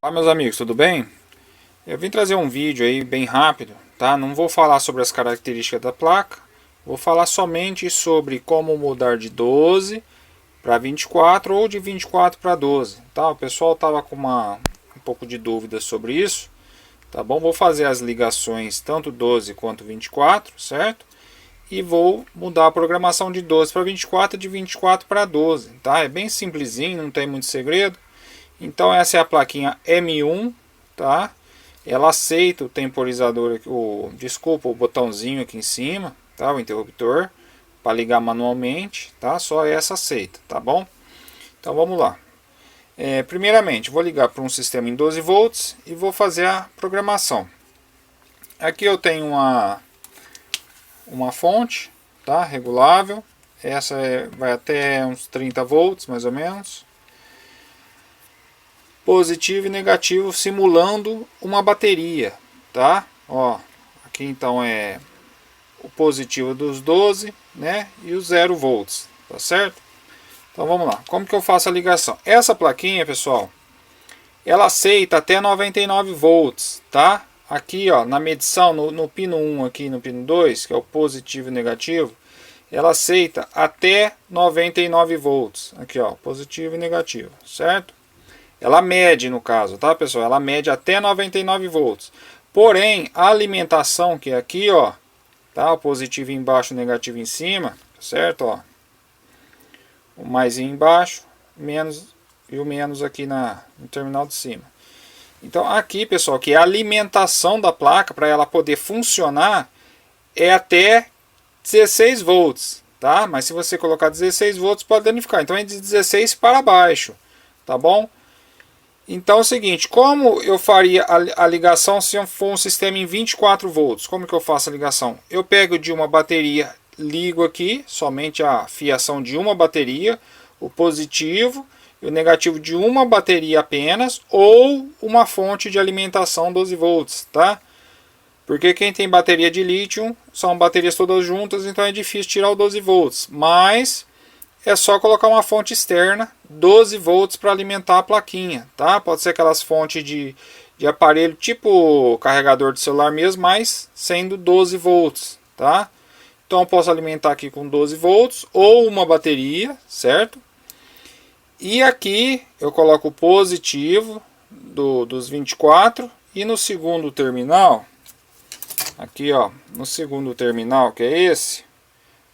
Olá meus amigos, tudo bem? Eu vim trazer um vídeo aí bem rápido, tá? Não vou falar sobre as características da placa, vou falar somente sobre como mudar de 12 para 24 ou de 24 para 12, tá? O pessoal tava com um pouco de dúvida sobre isso, tá bom? Vou fazer as ligações tanto 12 quanto 24, certo? E vou mudar a programação de 12 para 24 e de 24 para 12, tá? É bem simplesinho, não tem muito segredo. Então essa é a plaquinha M1, tá? Ela aceita o temporizador, desculpa, o botãozinho aqui em cima, tá? O interruptor, para ligar manualmente, tá? Só essa aceita, tá bom? Então vamos lá. Primeiramente, vou ligar para um sistema em 12 volts e vou fazer a programação. Aqui eu tenho uma fonte, tá? Regulável. Essa vai até uns 30 volts, mais ou menos. Positivo e negativo simulando uma bateria, tá? Ó, aqui então é o positivo dos 12, né? E os 0 volts, tá certo? Então vamos lá. Como que eu faço a ligação? Essa plaquinha, pessoal, ela aceita até 99 volts, tá? Aqui, ó, na medição, no pino 1 aqui, no pino 2, que é o positivo e negativo, ela aceita até 99 volts. Aqui, ó, positivo e negativo, certo? Ela mede no caso, tá pessoal? Ela mede até 99 volts. Porém, a alimentação que é aqui, ó, tá? O positivo embaixo, o negativo em cima, certo? Ó, o mais embaixo, menos e o menos aqui no terminal de cima. Então aqui, pessoal, que é a alimentação da placa para ela poder funcionar é até 16 volts, tá? Mas se você colocar 16 volts pode danificar. Então é de 16 para baixo, tá bom? Então é o seguinte, como eu faria a ligação se for um sistema em 24 volts? Como que eu faço a ligação? Eu pego de uma bateria, ligo aqui, somente a fiação de uma bateria, o positivo e o negativo de uma bateria apenas, ou uma fonte de alimentação 12 volts, tá? Porque quem tem bateria de lítio, são baterias todas juntas, então é difícil tirar o 12 volts, mas é só colocar uma fonte externa, 12 volts para alimentar a plaquinha, tá? Pode ser aquelas fontes de aparelho tipo carregador de celular mesmo, mas sendo 12 volts, tá? Então eu posso alimentar aqui com 12 volts ou uma bateria, certo? E aqui eu coloco o positivo dos 24 e no segundo terminal, aqui ó, no segundo terminal que é esse,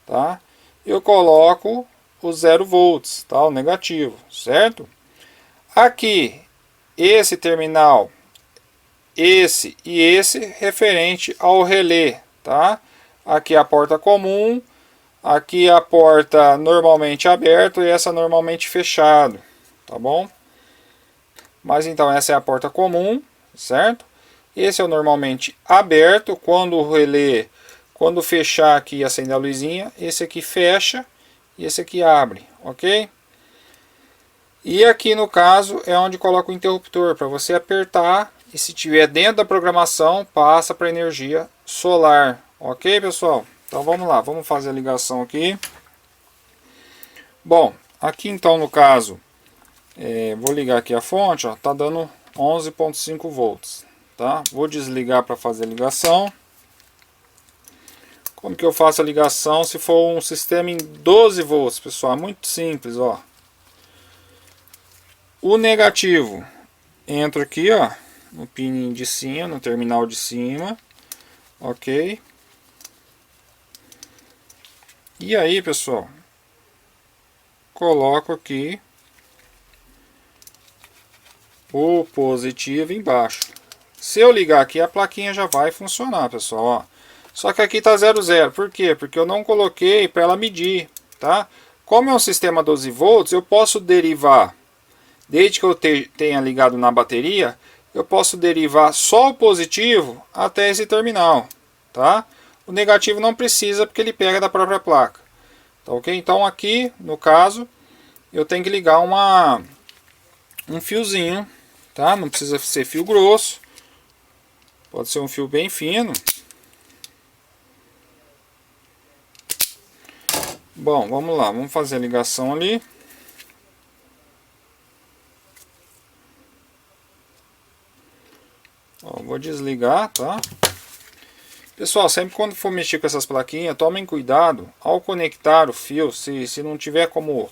tá? Eu coloco o 0 volts, tá? O negativo, certo? Aqui, esse terminal, esse e esse referente ao relé, tá? Aqui a porta comum, aqui a porta normalmente aberta e essa normalmente fechado, tá bom? Mas então essa é a porta comum, certo? Esse é o normalmente aberto, quando o relé, quando fechar aqui e acender a luzinha, esse aqui fecha e esse aqui abre, ok? E aqui no caso é onde coloca o interruptor, para você apertar e se tiver dentro da programação, passa para energia solar, ok pessoal? Então vamos lá, vamos fazer a ligação aqui. Bom, aqui então no caso, vou ligar aqui a fonte, ó, tá dando 11,5 volts, tá? Vou desligar para fazer a ligação. Como que eu faço a ligação se for um sistema em 12 volts, pessoal? É muito simples, ó. O negativo entra aqui, ó, no pininho de cima, no terminal de cima, ok? E aí, pessoal, coloco aqui o positivo embaixo. Se eu ligar aqui, a plaquinha já vai funcionar, pessoal, ó. Só que aqui tá 00, por quê? Porque eu não coloquei para ela medir, tá? Como é um sistema 12 volts, eu posso derivar, desde que eu tenha ligado na bateria, eu posso derivar só o positivo até esse terminal, tá? O negativo não precisa porque ele pega da própria placa, tá ok? Então aqui, no caso, eu tenho que ligar um fiozinho, tá? Não precisa ser fio grosso, pode ser um fio bem fino. Bom, vamos lá, vamos fazer a ligação ali. vou desligar, tá? Pessoal, sempre quando for mexer com essas plaquinhas, tomem cuidado ao conectar o fio, se não tiver como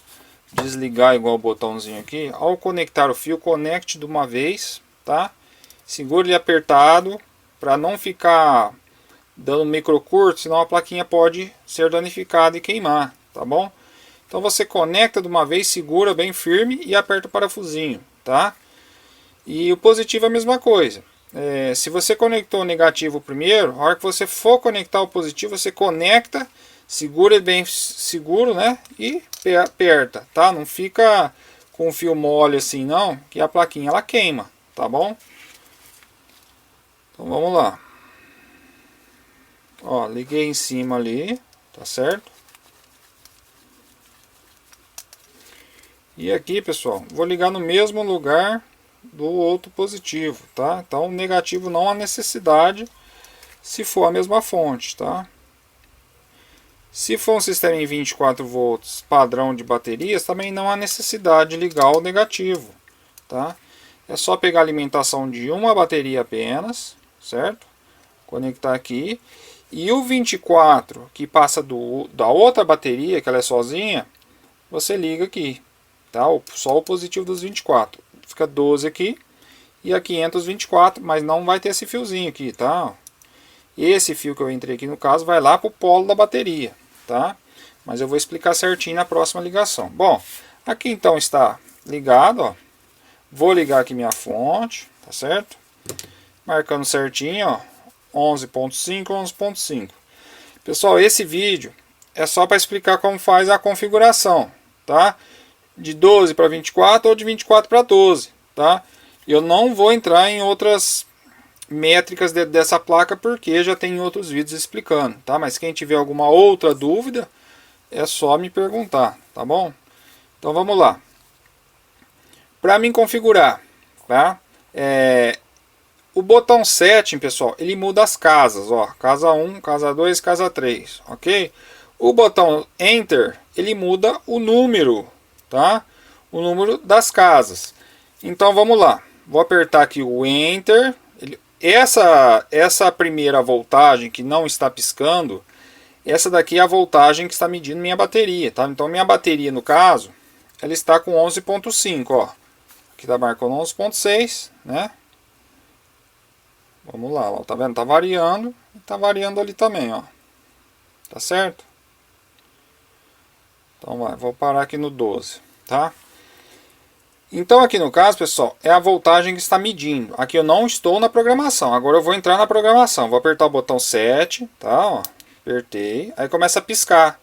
desligar igual o botãozinho aqui, ao conectar o fio, conecte de uma vez, tá? Segure ele apertado para não ficar dando microcurto, senão a plaquinha pode ser danificada e queimar, tá bom? Então você conecta de uma vez, segura bem firme e aperta o parafusinho, tá? E o positivo é a mesma coisa. Se você conectou o negativo primeiro, a hora que você for conectar o positivo, você conecta, segura ele bem seguro, né? E aperta, tá? Não fica com o fio mole assim não, que a plaquinha ela queima, tá bom? Então vamos lá. Ó, liguei em cima ali, tá certo? E aqui, pessoal, vou ligar no mesmo lugar do outro positivo, tá? Então, negativo não há necessidade se for a mesma fonte, tá? Se for um sistema em 24 volts padrão de baterias, também não há necessidade de ligar o negativo, tá? É só pegar a alimentação de uma bateria apenas, certo? Conectar aqui. E o 24 que passa da outra bateria, que ela é sozinha, você liga aqui, tá? Só o positivo dos 24. Fica 12 aqui e aqui entra os 24, mas não vai ter esse fiozinho aqui, tá? Esse fio que eu entrei aqui no caso vai lá para o polo da bateria, tá? Mas eu vou explicar certinho na próxima ligação. Bom, aqui então está ligado, ó. Vou ligar aqui minha fonte, tá certo? Marcando certinho, ó, 11.5, 11.5. Pessoal, esse vídeo é só para explicar como faz a configuração, tá? De 12 para 24 ou de 24 para 12, tá? Eu não vou entrar em outras métricas dessa placa porque já tem outros vídeos explicando, tá? Mas quem tiver alguma outra dúvida é só me perguntar, tá bom? Então vamos lá. Para mim configurar, tá? O botão setting, pessoal, ele muda as casas, ó, casa 1, casa 2, casa 3, ok? O botão enter, ele muda o número, tá? O número das casas. Então vamos lá. Vou apertar aqui o enter. Essa primeira voltagem que não está piscando, essa daqui é a voltagem que está medindo minha bateria, tá? Então minha bateria no caso, ela está com 11.5, ó. Aqui está marcando 11.6, né? Vamos lá, ó, tá vendo? Tá variando e tá variando ali também, ó. Tá certo? Então vou parar aqui no 12, tá? Então aqui no caso, pessoal, é a voltagem que está medindo. Aqui eu não estou na programação. Agora eu vou entrar na programação. Vou apertar o botão 7, tá? Ó, apertei. Aí começa a piscar.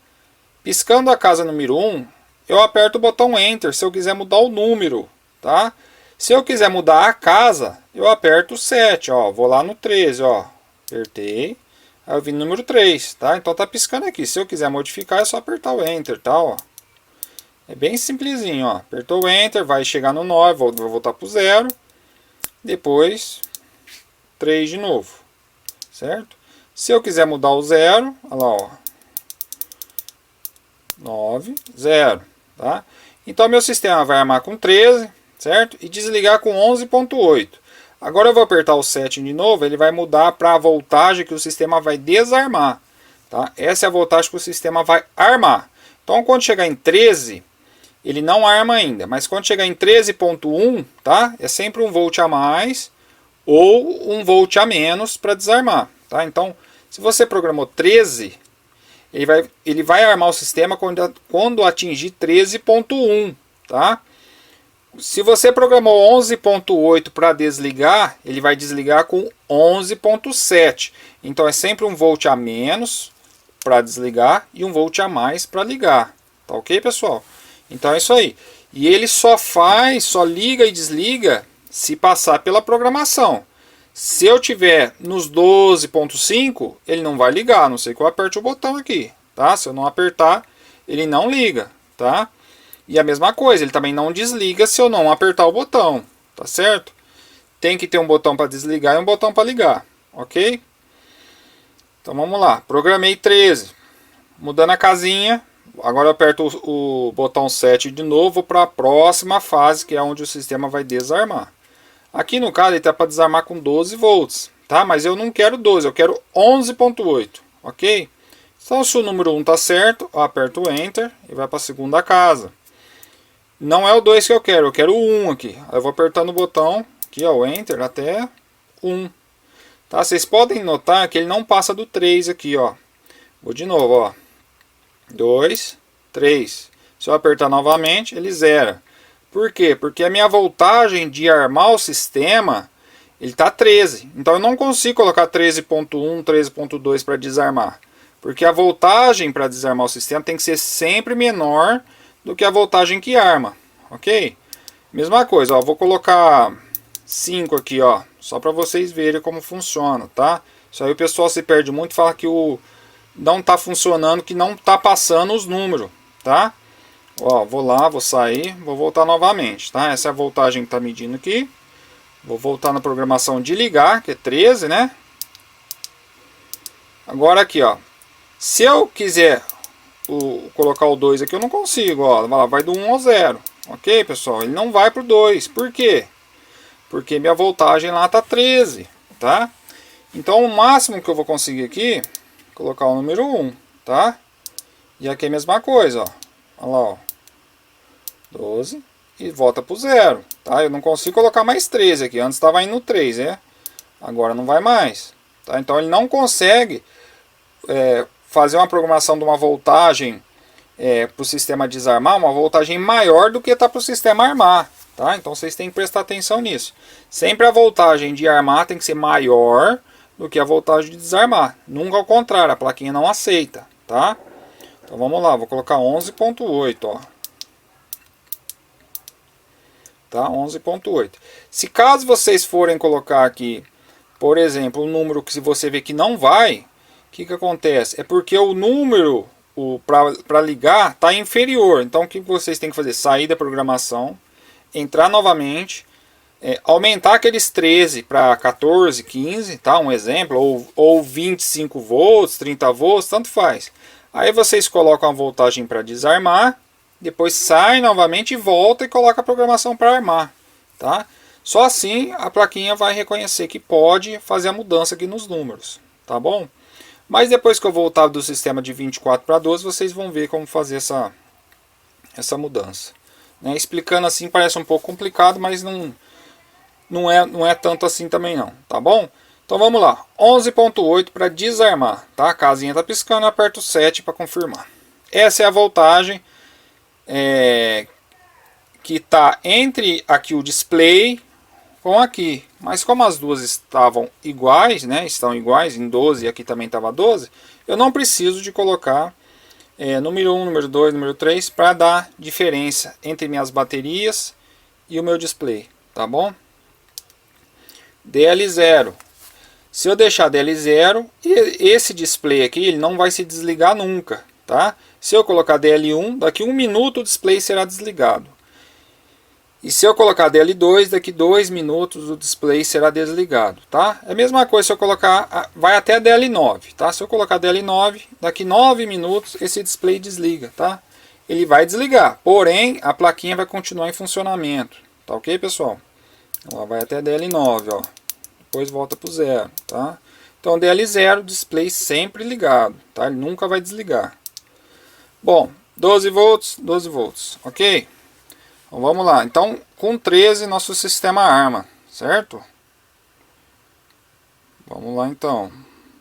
Piscando a casa número 1, eu aperto o botão Enter se eu quiser mudar o número, tá? Se eu quiser mudar a casa, eu aperto o 7, ó. Vou lá no 13, ó. Apertei. Aí eu vim no número 3, tá? Então tá piscando aqui. Se eu quiser modificar, é só apertar o Enter, tá? Ó. É bem simplesinho, ó. Apertou o Enter, vai chegar no 9, vou voltar pro 0. Depois 3 de novo, certo? Se eu quiser mudar o 0, olha lá, ó. 9, 0, tá? Então meu sistema vai armar com 13, certo? E desligar com 11.8. Agora eu vou apertar o 7 de novo, ele vai mudar para a voltagem que o sistema vai desarmar, tá? Essa é a voltagem que o sistema vai armar. Então quando chegar em 13, ele não arma ainda, mas quando chegar em 13.1, tá? É sempre 1 volt a mais ou 1 volt a menos para desarmar, tá? Então, se você programou 13, ele vai armar o sistema quando atingir 13.1, tá? Se você programou 11.8 para desligar, ele vai desligar com 11.7. Então é sempre 1 volt a menos para desligar e 1 volt a mais para ligar, tá ok, pessoal? Então é isso aí. E ele só liga e desliga se passar pela programação. Se eu tiver nos 12.5, ele não vai ligar, a não ser que eu aperte o botão aqui, tá? Se eu não apertar, ele não liga, tá? E a mesma coisa, ele também não desliga se eu não apertar o botão, tá certo? Tem que ter um botão para desligar e um botão para ligar, ok? Então vamos lá, programei 13, mudando a casinha. Agora eu aperto o botão 7 de novo para a próxima fase, que é onde o sistema vai desarmar. Aqui no caso ele está para desarmar com 12 volts, tá? Mas eu não quero 12, eu quero 11.8, ok? Então se o número 1 está certo, eu aperto o Enter e vai para a segunda casa. Não é o 2 que eu quero o 1 aqui. Eu vou apertando o botão aqui, ó, o Enter até 1. Tá? Vocês podem notar que ele não passa do 3 aqui, ó. Vou de novo, ó. 2, 3. Se eu apertar novamente, ele zera. Por quê? Porque a minha voltagem de armar o sistema, ele está 13. Então eu não consigo colocar 13.1, 13.2 para desarmar. Porque a voltagem para desarmar o sistema tem que ser sempre menor do que a voltagem que arma. Ok? Mesma coisa, ó. Vou colocar 5 aqui, ó. Só para vocês verem como funciona, tá? Isso aí o pessoal se perde muito, fala que não está funcionando, que não está passando os números, tá? Ó, vou lá, vou sair, vou voltar novamente, tá? Essa é a voltagem que está medindo aqui. Vou voltar na programação de ligar, que é 13, né? Agora aqui, ó. Se eu quiser colocar o 2 aqui, eu não consigo, ó. Vai do 1 ao 0. Ok, pessoal? Ele não vai para o 2. Por quê? Porque minha voltagem lá está 13, tá? Então o máximo que eu vou conseguir aqui, colocar o número 1, tá? E aqui é a mesma coisa, ó. Olha lá, ó. 12 e volta para o 0, tá? Eu não consigo colocar mais 13 aqui. Antes estava indo 3, né? Agora não vai mais, tá? Então ele não consegue fazer uma programação de uma voltagem para o sistema desarmar, uma voltagem maior do que está para o sistema armar, tá? Então vocês têm que prestar atenção nisso. Sempre a voltagem de armar tem que ser maior do que a voltagem de desarmar. Nunca ao contrário, a plaquinha não aceita, tá? Então vamos lá, vou colocar 11.8, ó. Tá? 11.8. Se caso vocês forem colocar aqui, por exemplo, um número que se você vê que não vai, o que acontece? É porque o número para ligar está inferior. Então o que vocês têm que fazer? Sair da programação, entrar novamente, aumentar aqueles 13 para 14, 15, tá? Um exemplo, ou 25 volts, 30 volts, tanto faz. Aí vocês colocam a voltagem para desarmar, depois sai novamente e volta e coloca a programação para armar, tá? Só assim a plaquinha vai reconhecer que pode fazer a mudança aqui nos números, tá bom? Mas depois que eu voltar do sistema de 24 para 12, vocês vão ver como fazer essa mudança. Né? Explicando assim parece um pouco complicado, mas não é tanto assim também não, tá bom? Então vamos lá, 11.8 para desarmar, tá? A casinha está piscando, eu aperto 7 para confirmar. Essa é a voltagem que está entre aqui o display com aqui. Mas como as duas estavam iguais, né? Estão iguais em 12 e aqui também estava 12, eu não preciso de colocar número 1, número 2, número 3 para dar diferença entre minhas baterias e o meu display, tá bom? DL0. Se eu deixar DL0, esse display aqui ele não vai se desligar nunca, tá? Se eu colocar DL1, daqui 1 minuto o display será desligado. E se eu colocar DL2, daqui 2 minutos o display será desligado, tá? É a mesma coisa se eu colocar, vai até DL9, tá? Se eu colocar DL9, daqui 9 minutos esse display desliga, tá? Ele vai desligar, porém a plaquinha vai continuar em funcionamento, tá ok, pessoal? Ela vai até DL9, ó. Depois volta para o 0, tá? Então DL0, display sempre ligado, tá? Ele nunca vai desligar. Bom, 12 volts, 12 volts, ok? Então vamos lá, então com 13 nosso sistema arma, certo? Vamos lá então,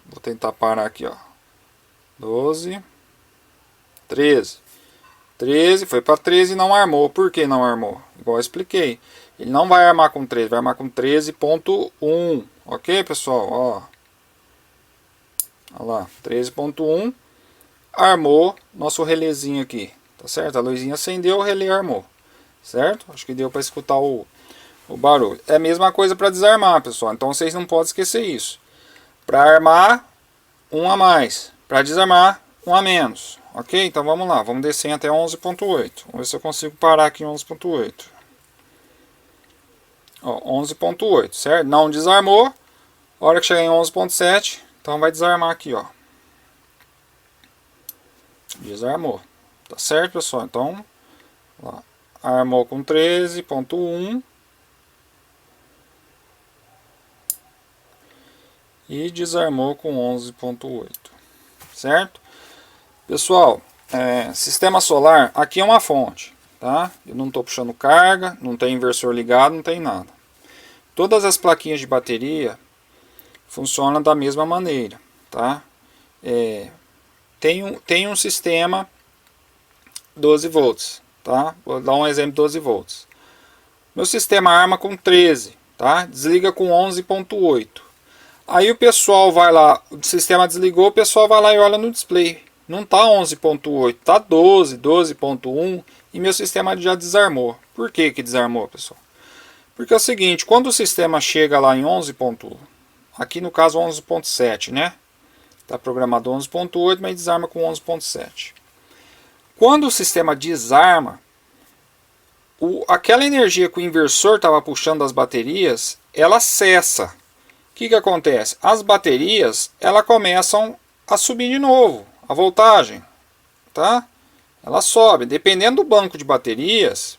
vou tentar parar aqui, ó. 12, 13. 13, foi para 13 e não armou. Por que não armou? Igual eu expliquei. Ele não vai armar com 13, vai armar com 13.1. Ok, pessoal? Ó. Olha lá, 13.1. Armou nosso relézinho aqui. Tá certo? A luzinha acendeu, o relé armou. Certo? Acho que deu para escutar o barulho. É a mesma coisa para desarmar, pessoal. Então vocês não podem esquecer isso. Para armar, um a mais. Para desarmar, um a menos. Ok? Então vamos lá. Vamos descer até 11.8. Vamos ver se eu consigo parar aqui em 11.8. 11.8, certo? Não desarmou. A hora que chegar em 11.7, então vai desarmar aqui, ó. Desarmou. Tá certo, pessoal? Então, lá. Armou com 13.1. e desarmou com 11.8, certo? Pessoal, sistema solar, aqui é uma fonte, tá? Eu não estou puxando carga, não tem inversor ligado, não tem nada. Todas as plaquinhas de bateria funcionam da mesma maneira, tá? Tem um sistema 12 volts, tá? Vou dar um exemplo de 12 volts. Meu sistema arma com 13, tá? Desliga com 11.8. Aí o pessoal vai lá, o sistema desligou, o pessoal vai lá e olha no display. Não tá 11.8, tá 12, 12.1 e meu sistema já desarmou. Por que que desarmou, pessoal? Porque é o seguinte, quando o sistema chega lá em 11.1, aqui no caso 11.7, né? Tá programado 11.8, mas desarma com 11.7. Quando o sistema desarma, aquela energia que o inversor estava puxando das baterias, ela cessa. O que acontece? As baterias elas começam a subir de novo, a voltagem, tá? Ela sobe, dependendo do banco de baterias,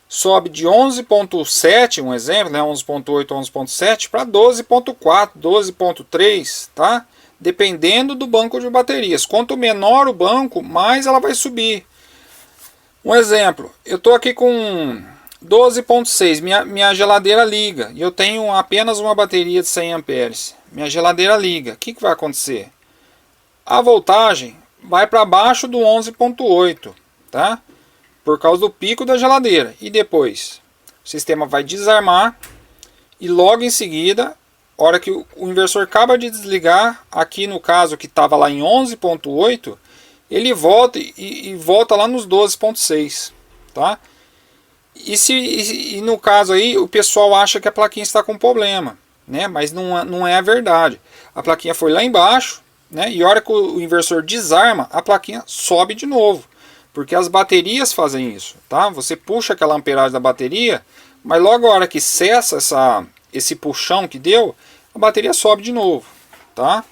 sobe de 11.7, um exemplo, né, 11.8, 11.7 para 12.4, 12.3, tá? Dependendo do banco de baterias. Quanto menor o banco, mais ela vai subir. Um exemplo, eu estou aqui com 12.6, minha geladeira liga e eu tenho apenas uma bateria de 100 amperes. Minha geladeira liga. O que vai acontecer? A voltagem vai para baixo do 11.8, tá? Por causa do pico da geladeira. E depois o sistema vai desarmar e logo em seguida, hora que o inversor acaba de desligar, aqui no caso que estava lá em 11.8, ele volta e volta lá nos 12.6, tá? E no caso aí o pessoal acha que a plaquinha está com problema, né? Mas não é a verdade. A plaquinha foi lá embaixo, né? E a hora que o inversor desarma, a plaquinha sobe de novo. Porque as baterias fazem isso, tá? Você puxa aquela amperagem da bateria, mas logo a hora que cessa esse puxão que deu, a bateria sobe de novo, tá?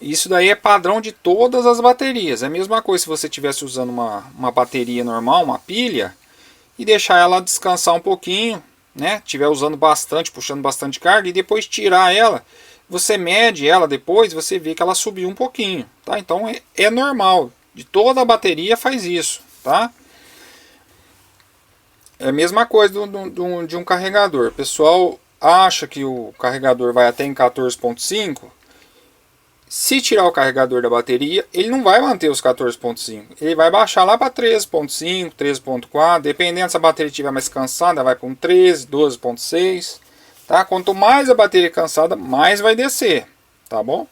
Isso daí é padrão de todas as baterias. É a mesma coisa se você estivesse usando uma bateria normal, uma pilha, e deixar ela descansar um pouquinho, né? Estiver usando bastante, puxando bastante carga, e depois tirar ela, você mede ela depois, você vê que ela subiu um pouquinho, tá? Então é normal. De toda a bateria faz isso, tá? É a mesma coisa de um carregador. O pessoal acha que o carregador vai até em 14.5. Se tirar o carregador da bateria, ele não vai manter os 14.5. Ele vai baixar lá para 13.5, 13.4. Dependendo se a bateria estiver mais cansada, vai para um 13, 12.6. Tá? Quanto mais a bateria cansada, mais vai descer. Tá bom?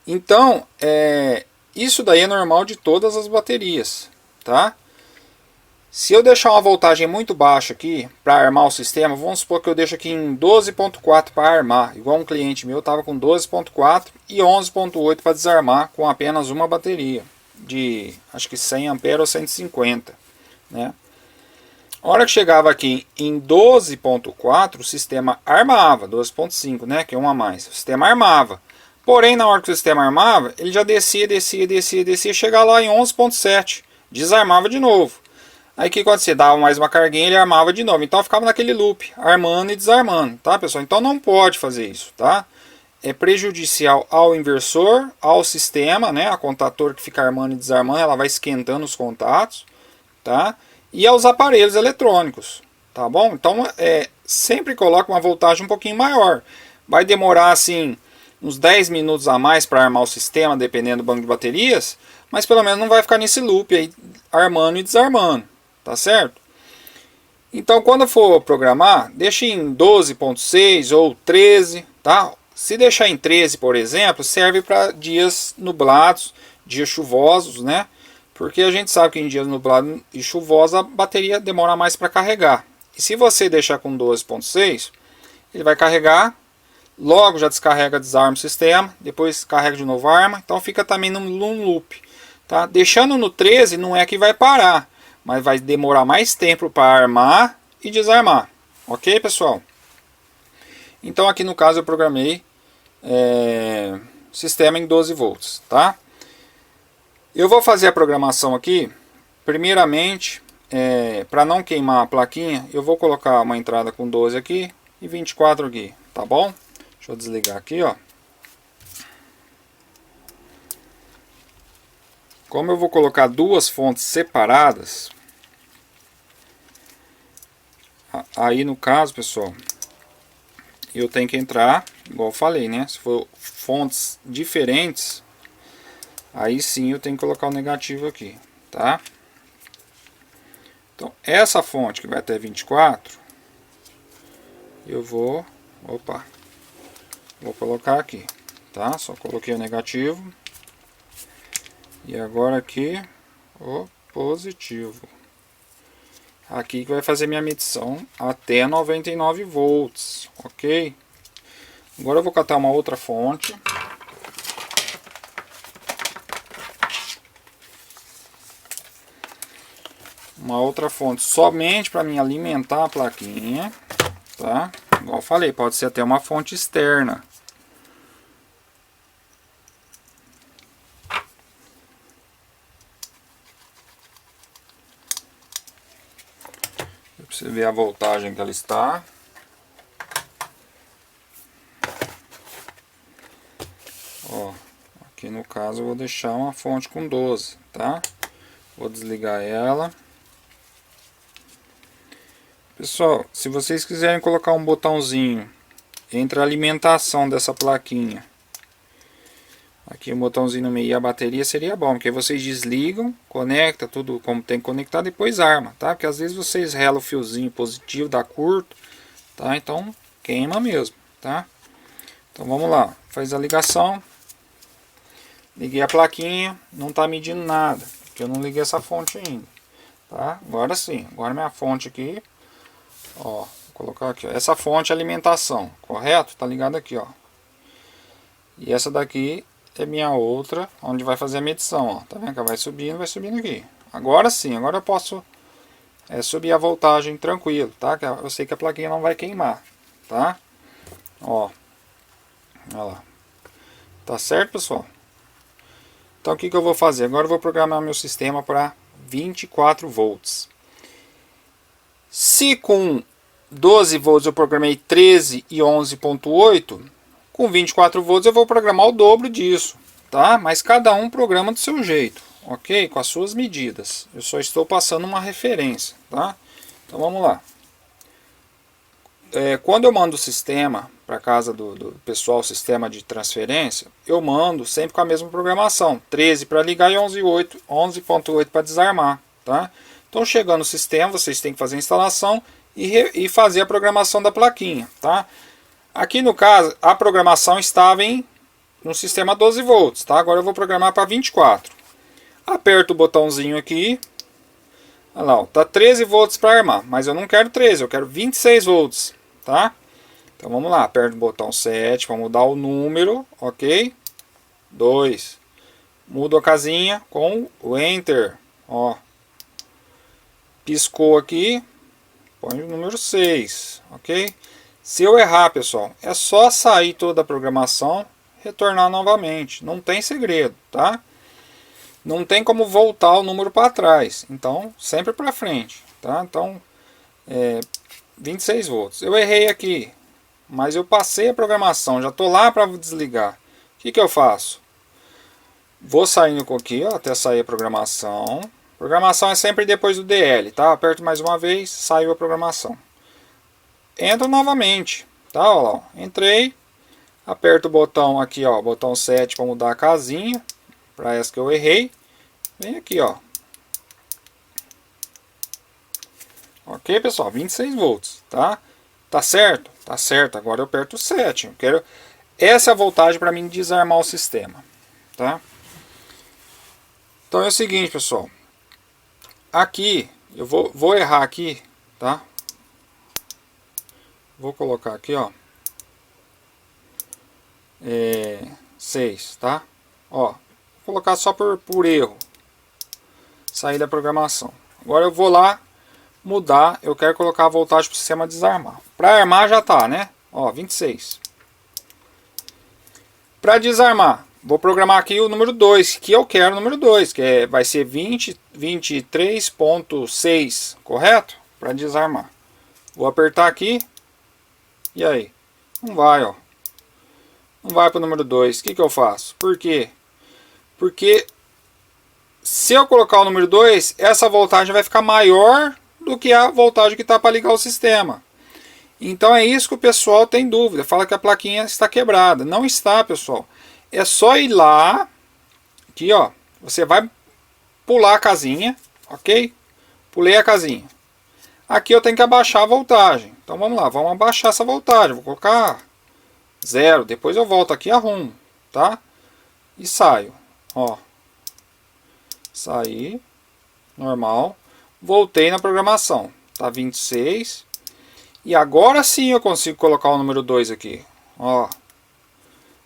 Então, isso daí é normal de todas as baterias, tá? Se eu deixar uma voltagem muito baixa aqui para armar o sistema, vamos supor que eu deixo aqui em 12.4 para armar, igual um cliente meu estava com 12.4 e 11.8 para desarmar com apenas uma bateria de acho que 100 amperes ou 150, né? A hora que chegava aqui em 12.4, o sistema armava, 12.5, né, que é um a mais. O sistema armava. Porém, na hora que o sistema armava, ele já descia, chegar lá em 11.7, desarmava de novo. Aí o que acontecia? Dava mais uma carguinha, ele armava de novo. Então ficava naquele loop, armando e desarmando, tá, pessoal? Então não pode fazer isso, tá? É prejudicial ao inversor, ao sistema, né? A contator que fica armando e desarmando, ela vai esquentando os contatos, tá? E aos aparelhos eletrônicos, tá bom? Então sempre coloca uma voltagem um pouquinho maior. Vai demorar assim uns 10 minutos a mais para armar o sistema, dependendo do banco de baterias, mas pelo menos não vai ficar nesse loop aí, armando e desarmando, tá certo? Então quando for programar, deixe em 12.6 ou 13, tá? Se deixar em 13, por exemplo, serve para dias nublados, dias chuvosos, né? Porque a gente sabe que em dias nublados e chuvosos a bateria demora mais para carregar. E se você deixar com 12.6, ele vai carregar, logo já descarrega, desarma o sistema, depois carrega de novo a arma, então fica também num loop. Tá? Deixando no 13 não é que vai parar, mas vai demorar mais tempo para armar e desarmar. Ok, pessoal? Então aqui no caso eu programei sistema em 12 volts. Tá? Eu vou fazer a programação aqui, primeiramente, para não queimar a plaquinha, eu vou colocar uma entrada com 12 aqui e 24 aqui, tá bom? Deixa eu desligar aqui, ó. Como eu vou colocar duas fontes separadas, aí no caso, pessoal, eu tenho que entrar, igual eu falei, né? Se for fontes diferentes, aí sim eu tenho que colocar o negativo aqui, tá? Então, essa fonte que vai até 24, eu vou colocar aqui, tá? Só coloquei o negativo. E agora aqui, o positivo. Aqui que vai fazer minha medição até 99 volts, ok? Agora eu vou catar uma outra fonte. Uma outra fonte somente para me alimentar a plaquinha, tá? Igual eu falei, pode ser até uma fonte externa. Pra você ver a voltagem que ela está. Ó, aqui no caso eu vou deixar uma fonte com 12, tá? Vou desligar ela. Pessoal, se vocês quiserem colocar um botãozinho entre a alimentação dessa plaquinha, aqui um botãozinho no meio e a bateria, seria bom, porque vocês desligam, conecta tudo como tem que conectar, depois arma, tá? Porque às vezes vocês relam o fiozinho positivo, dá curto, tá? Então queima mesmo, tá? Então vamos lá, faz a ligação. Liguei a plaquinha, não está medindo nada, porque eu não liguei essa fonte ainda, tá? Agora sim, agora minha fonte aqui, ó, vou colocar aqui, ó. Essa fonte é alimentação, correto? Tá ligado aqui, ó. E essa daqui é minha outra, onde vai fazer a medição, ó. Tá vendo que ela vai subindo aqui. Agora sim, agora eu posso subir a voltagem tranquilo, tá? Que eu sei que a plaquinha não vai queimar, tá? Ó, olha lá. Tá certo, pessoal? Então o que eu vou fazer? Agora eu vou programar meu sistema para 24 volts. Se com 12 volts eu programei 13 e 11.8, com 24 volts eu vou programar o dobro disso, tá? Mas cada um programa do seu jeito, ok? Com as suas medidas. Eu só estou passando uma referência, tá? Então vamos lá. Quando eu mando o sistema para casa do pessoal, sistema de transferência, eu mando sempre com a mesma programação, 13 para ligar e 11.8 para desarmar, tá? Então chegando no sistema, vocês têm que fazer a instalação e fazer a programação da plaquinha, tá? Aqui no caso, a programação estava no sistema 12 volts, tá? Agora eu vou programar para 24. Aperto o botãozinho aqui, olha lá, ó, tá 13 volts para armar, mas eu não quero 13, eu quero 26 volts, tá? Então vamos lá, aperto o botão 7 para mudar o número, ok? 2. Mudo a casinha com o Enter, ó. Piscou aqui, põe o número 6, ok? Se eu errar, pessoal, é só sair toda a programação, retornar novamente, não tem segredo, tá? Não tem como voltar o número para trás, então sempre para frente, tá? Então, 26 volts. Eu errei aqui, mas eu passei a programação, já estou lá para desligar. O que eu faço? Vou saindo aqui, ó, até sair a programação. Programação é sempre depois do DL, tá? Aperto mais uma vez, saiu a programação. Entro novamente, tá? Ó lá, entrei, aperto o botão aqui, ó, botão 7 para mudar a casinha, para essa que eu errei. Vem aqui, ó. Ok, pessoal, 26 volts, tá? Tá certo? Tá certo. Agora eu aperto o 7. Essa é a voltagem para mim desarmar o sistema, tá? Então é o seguinte, pessoal. Aqui, eu vou errar aqui, tá? Vou colocar aqui, ó. 6, tá? Ó, vou colocar só por erro. Sair da programação. Agora eu vou lá mudar, eu quero colocar a voltagem para o sistema desarmar. Para armar já tá, né? Ó, 26. Para desarmar, vou programar aqui o número 2, que eu quero o número 2, que vai ser 23.6, correto? Para desarmar. Vou apertar aqui. E aí? Não vai, ó. não vai para o número 2. O que eu faço? Por quê? Porque se eu colocar o número 2, essa voltagem vai ficar maior do que a voltagem que está para ligar o sistema. Então é isso que o pessoal tem dúvida. Fala que a plaquinha está quebrada. Não está, pessoal. É só ir lá. Aqui, ó. Você vai pular a casinha. Ok? Pulei a casinha. Aqui eu tenho que abaixar a voltagem. Então vamos lá. Vamos abaixar essa voltagem. Vou colocar 0. Depois eu volto aqui e arrumo. Tá? E saio. Ó. Saí. Normal. Voltei na programação. Tá 26. E agora sim eu consigo colocar o número 2 aqui. Ó.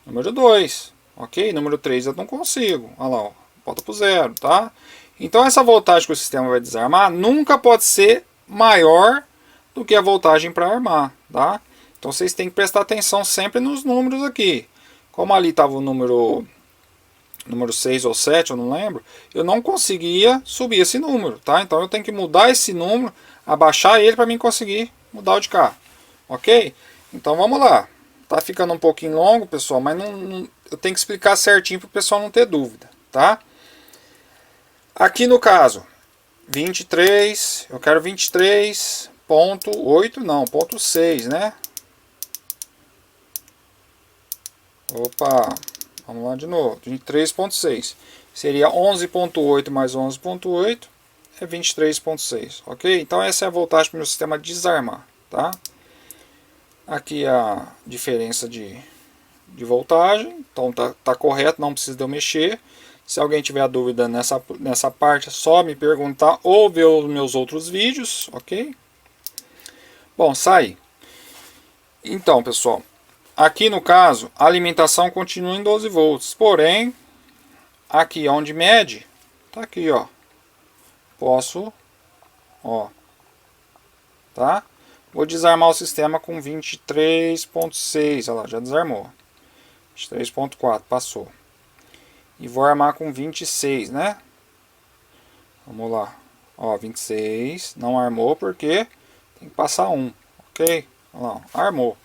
Número 2. Ok? Número 3 eu não consigo. Olha lá. Ó. Volta para o 0. Tá? Então essa voltagem que o sistema vai desarmar nunca pode ser maior do que a voltagem para armar. Tá? Então vocês têm que prestar atenção sempre nos números aqui. Como ali estava o número 6 ou 7, eu não lembro, eu não conseguia subir esse número, tá? Então eu tenho que mudar esse número, abaixar ele para mim conseguir mudar o de cá, ok? Então vamos lá. Tá ficando um pouquinho longo, pessoal, mas eu tenho que explicar certinho para o pessoal não ter dúvida, tá? Aqui no caso, 23, eu quero 23.8, não, ponto 6, né? Opa, vamos lá de novo, 23.6. Seria 11.8 mais 11.8 é 23.6, ok? Então essa é a voltagem para o meu sistema desarmar, tá? Aqui a diferença de voltagem, então tá correto, não precisa de eu mexer. Se alguém tiver dúvida nessa parte, é só me perguntar ou ver os meus outros vídeos, ok? Bom, sai. Então, pessoal, aqui no caso, a alimentação continua em 12 volts, porém, aqui onde mede, tá aqui, ó. Posso, ó, tá? Vou desarmar o sistema com 23.6, olha lá, já desarmou. 23.4, passou. E vou armar com 26, né? Vamos lá. Ó, 26, não armou porque tem que passar 1, ok? Olha lá, armou.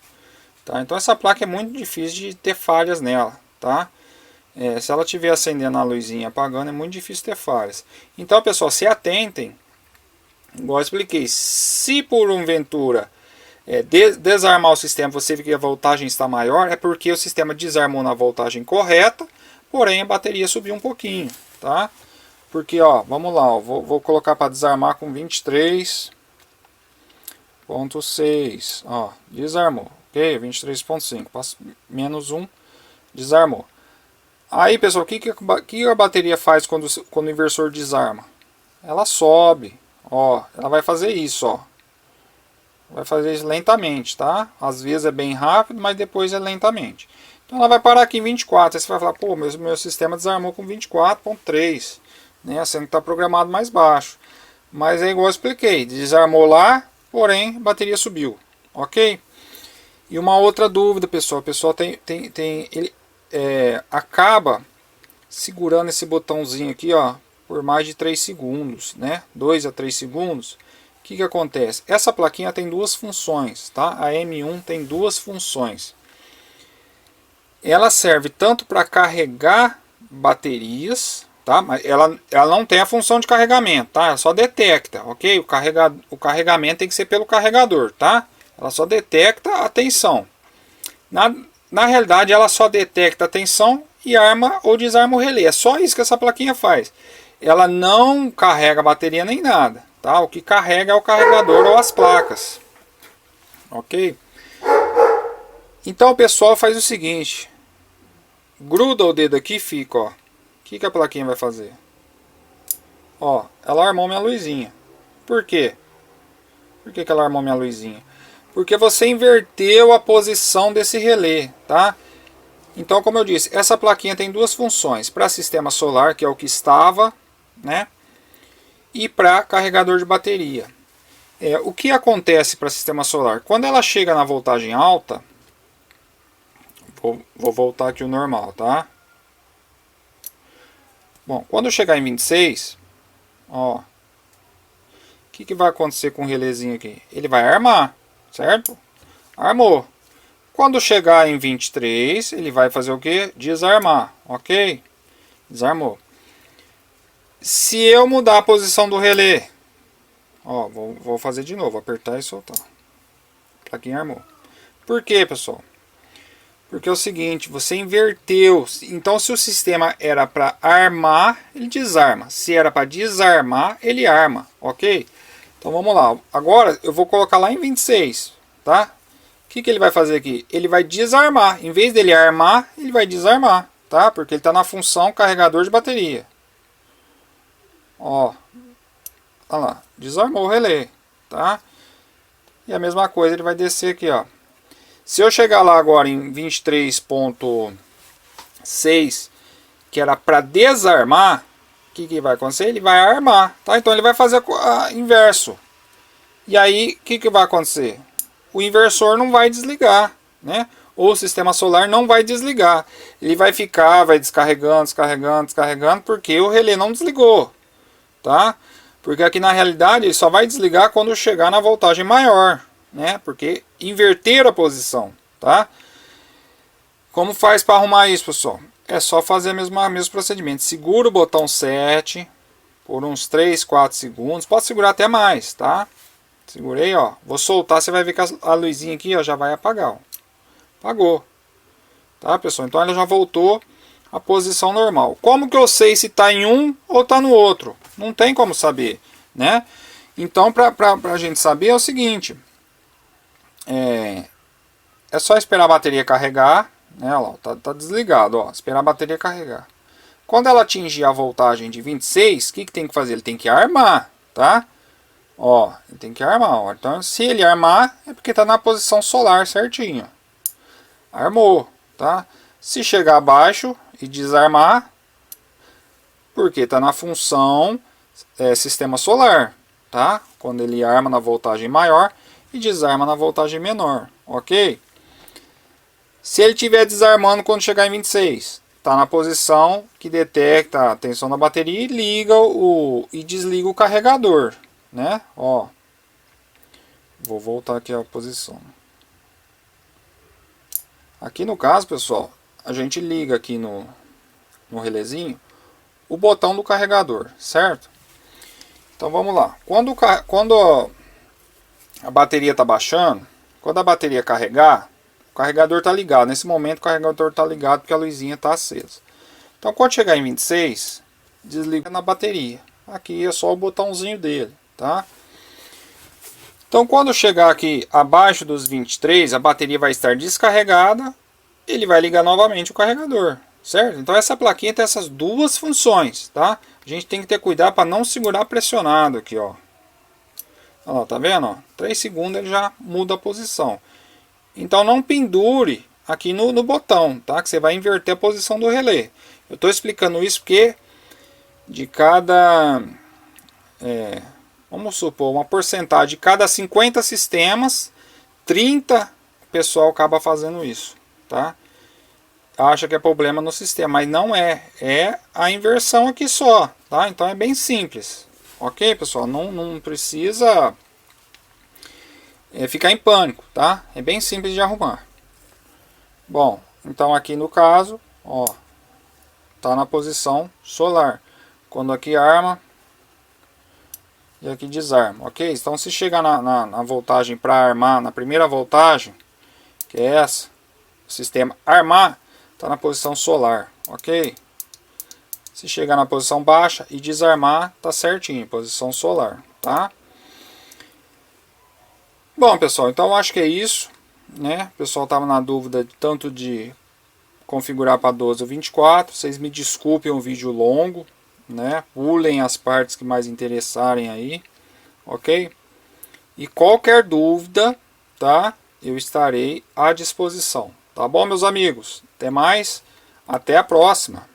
Tá? Então essa placa é muito difícil de ter falhas nela, tá? Se ela estiver acendendo a luzinha apagando, é muito difícil ter falhas. Então, pessoal, se atentem, igual eu expliquei, se por um ventura desarmar o sistema, você vê que a voltagem está maior, é porque o sistema desarmou na voltagem correta, porém a bateria subiu um pouquinho, tá? Porque, ó, vamos lá, ó, vou colocar para desarmar com 23.6, ó, desarmou, ok? 23.5, menos 1, desarmou. Aí, pessoal, o que a bateria faz quando o inversor desarma? Ela sobe, ó, ela vai fazer isso, ó. Vai fazer isso lentamente, tá? Às vezes é bem rápido, mas depois é lentamente. Então ela vai parar aqui em 24. Aí você vai falar, pô, meu sistema desarmou com 24.3, né? Sendo que está programado mais baixo. Mas é igual eu expliquei, desarmou lá, porém a bateria subiu, ok? E uma outra dúvida, pessoal, o pessoal ele acaba segurando esse botãozinho aqui, ó, por mais de 3 segundos, né? 2 a 3 segundos. O que acontece? Essa plaquinha tem duas funções, tá? A M1 tem duas funções. Ela serve tanto para carregar baterias, tá? Mas ela não tem a função de carregamento, tá? Ela só detecta, ok? O carregamento tem que ser pelo carregador, tá? Ela só detecta a tensão. Na realidade, ela só detecta a tensão e arma ou desarma o relé. É só isso que essa plaquinha faz. Ela não carrega a bateria nem nada, tá? O que carrega é o carregador ou as placas, ok? Então o pessoal faz o seguinte: gruda o dedo aqui e fica, ó. O que a plaquinha vai fazer? Ó, ela armou minha luzinha. Por quê? Por que ela armou minha luzinha? Porque você inverteu a posição desse relé, tá? Então, como eu disse, essa plaquinha tem duas funções: para sistema solar, que é o que estava, né? E para carregador de bateria. O que acontece para sistema solar? Quando ela chega na voltagem alta, vou voltar aqui o normal, tá? Bom, quando eu chegar em 26, ó, o que vai acontecer com o relézinho aqui? Ele vai armar, certo? Armou. Quando chegar em 23, ele vai fazer o que? Desarmar, ok? Desarmou. Se eu mudar a posição do relé, ó, vou fazer de novo, apertar e soltar. A plaquinha armou. Por quê, pessoal? Porque é o seguinte, você inverteu. Então, se o sistema era para armar, ele desarma. Se era para desarmar, ele arma, ok? Então, vamos lá. Agora, eu vou colocar lá em 26, tá? O que ele vai fazer aqui? Ele vai desarmar. Em vez dele armar, ele vai desarmar, tá? Porque ele está na função carregador de bateria. Ó, olha lá, desarmou o relé, tá? E a mesma coisa ele vai descer aqui, ó. Se eu chegar lá agora em 23.6, que era para desarmar, o que vai acontecer? Ele vai armar, tá? Então ele vai fazer inverso. E aí, o que vai acontecer? O inversor não vai desligar, né? Ou o sistema solar não vai desligar. Ele vai ficar, vai descarregando, descarregando, descarregando, porque o relé não desligou, tá? Porque aqui na realidade ele só vai desligar quando chegar na voltagem maior, né? Porque inverter a posição, tá? Como faz para arrumar isso, pessoal? É só fazer o mesmo procedimento. Segura o botão 7 por uns 3, 4 segundos. Pode segurar até mais, tá? Segurei, ó. Vou soltar, você vai ver que a luzinha aqui, ó, já vai apagar, ó. Apagou. Tá, pessoal? Então ela já voltou à posição normal. Como que eu sei se está em um ou está no outro? Não tem como saber, né? Então, para a gente saber é o seguinte. É só esperar a bateria carregar, né? Olha lá, tá desligado, ó. Esperar a bateria carregar. Quando ela atingir a voltagem de 26, o que tem que fazer? Ele tem que armar, tá? Ó, ele tem que armar, ó. Então, se ele armar, é porque está na posição solar certinho. Armou, tá? Se chegar abaixo e desarmar, porque está na função sistema solar, tá? Quando ele arma na voltagem maior e desarma na voltagem menor, ok? Se ele estiver desarmando quando chegar em 26, está na posição que detecta a tensão da bateria e liga e desliga o carregador, né? Ó, vou voltar aqui a posição. Aqui no caso, pessoal, a gente liga aqui no relézinho o botão do carregador, certo? Então vamos lá. Quando a bateria está baixando, quando a bateria carregar, o carregador está ligado. Nesse momento o carregador está ligado porque a luzinha está acesa. Então quando chegar em 26, desliga na bateria. Aqui é só o botãozinho dele, tá? Então quando chegar aqui abaixo dos 23, a bateria vai estar descarregada, ele vai ligar novamente o carregador, certo? Então essa plaquinha tem essas duas funções, tá? A gente tem que ter cuidado para não segurar pressionado aqui, ó. Olha lá, tá vendo? Ó? 3 segundos ele já muda a posição. Então não pendure aqui no botão, tá? Que você vai inverter a posição do relé. Eu estou explicando isso porque de cada... vamos supor, uma porcentagem de cada 50 sistemas, 30 o pessoal acaba fazendo isso, tá? Acha que é problema no sistema, mas não é. É a inversão aqui só, tá? Então é bem simples. Ok, pessoal? Não precisa ficar em pânico, tá? É bem simples de arrumar. Bom, então aqui no caso, ó, tá na posição solar. Quando aqui arma e aqui desarma, ok? Então se chegar na voltagem para armar, na primeira voltagem, que é essa, o sistema armar, tá na posição solar, ok? Se chegar na posição baixa e desarmar, tá certinho, posição solar, tá? Bom, pessoal, então eu acho que é isso, né? O pessoal tava na dúvida tanto de configurar para 12 ou 24. Vocês me desculpem um vídeo longo, né? Pulem as partes que mais interessarem aí, ok? E qualquer dúvida, tá? Eu estarei à disposição. Tá bom, meus amigos? Até mais. Até a próxima.